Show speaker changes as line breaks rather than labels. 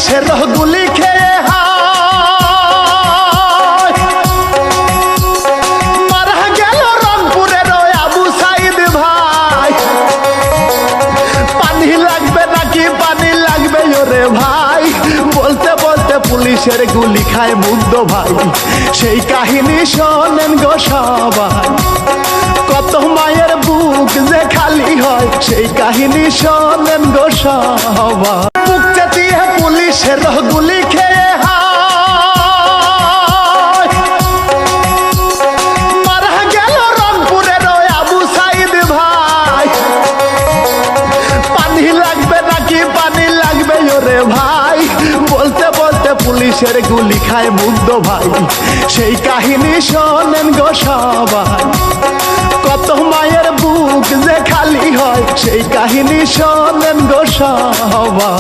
পুলিশের গুলি খেয়ে মারা গেল রংপুরের আবু সাইদ ভাই। পানি লাগবে নাকি পানি লাগবে ওরে ভাই, বলতে বলতে পুলিশের গুলি খায় মুগ্ধ ভাই। সেই কাহিনী শোনেন গো সবাই, কত মায়ের বুক যে খালি হয়, সেই কাহিনী শোনেন গো সবাই। বুক চেতিয়ে পুলিশের গুলি খেয়ে মারা গেল রংপুরের আবু সাইদ ভাই। পানি লাগবে নাকি পানি লাগবে ওরে ভাই, বলতে বলতে পুলিশের গুলি খায় মুগ্ধ ভাই। সেই কাহিনী শোনেন গো সবাই, কত মায়ের বুক যে খালি হয়, সেই কাহিনী শোনেন গো সবাই।